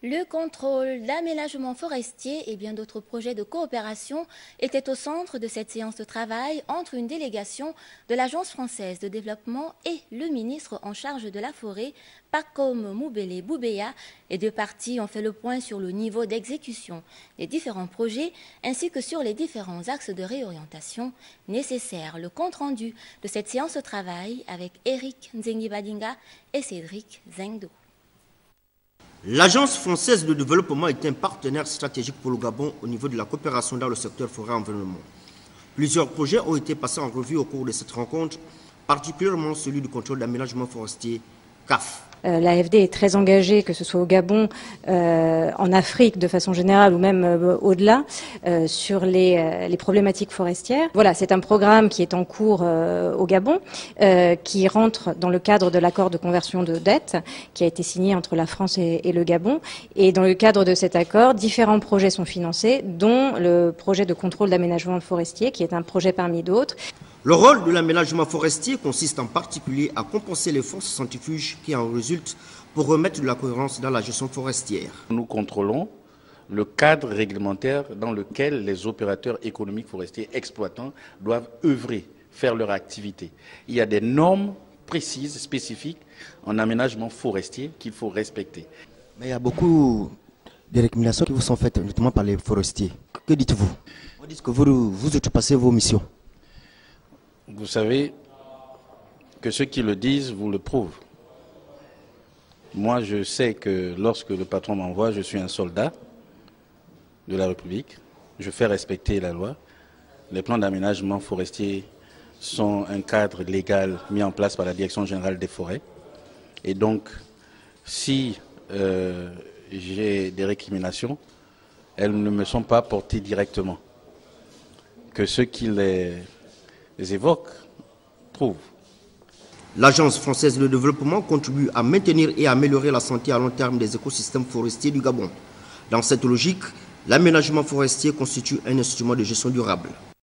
Le contrôle, l'aménagement forestier et bien d'autres projets de coopération étaient au centre de cette séance de travail entre une délégation de l'Agence française de développement et le ministre en charge de la forêt, Pacome Moubele Boubeya. Les deux parties ont fait le point sur le niveau d'exécution des différents projets ainsi que sur les différents axes de réorientation nécessaires. Le compte-rendu de cette séance de travail avec Eric Nzengi-Badinga et Cédric Zengdo. L'Agence française de développement est un partenaire stratégique pour le Gabon au niveau de la coopération dans le secteur forêt-environnement. Plusieurs projets ont été passés en revue au cours de cette rencontre, particulièrement celui du contrôle d'aménagement forestier CAF. L'AFD est très engagée, que ce soit au Gabon, en Afrique de façon générale ou même au-delà, sur les problématiques forestières. Voilà, c'est un programme qui est en cours au Gabon, qui rentre dans le cadre de l'accord de conversion de dette qui a été signé entre la France et le Gabon. Et dans le cadre de cet accord, différents projets sont financés, dont le projet de contrôle d'aménagement forestier, qui est un projet parmi d'autres. Le rôle de l'aménagement forestier consiste en particulier à compenser les forces centrifuges qui en résultent pour remettre de la cohérence dans la gestion forestière. Nous contrôlons le cadre réglementaire dans lequel les opérateurs économiques forestiers exploitants doivent œuvrer, faire leur activité. Il y a des normes précises, spécifiques en aménagement forestier qu'il faut respecter. Mais il y a beaucoup de récriminations qui vous sont faites notamment par les forestiers. Que dites-vous? On dit que vous outrepassez vos missions. Vous savez que ceux qui le disent vous le prouvent. Moi, je sais que lorsque le patron m'envoie, je suis un soldat de la République. Je fais respecter la loi. Les plans d'aménagement forestier sont un cadre légal mis en place par la Direction générale des forêts. Et donc, si j'ai des récriminations, elles ne me sont pas portées directement. Que ceux qui les évoquent prouvent. L'Agence française de développement contribue à maintenir et à améliorer la santé à long terme des écosystèmes forestiers du Gabon. Dans cette logique, l'aménagement forestier constitue un instrument de gestion durable.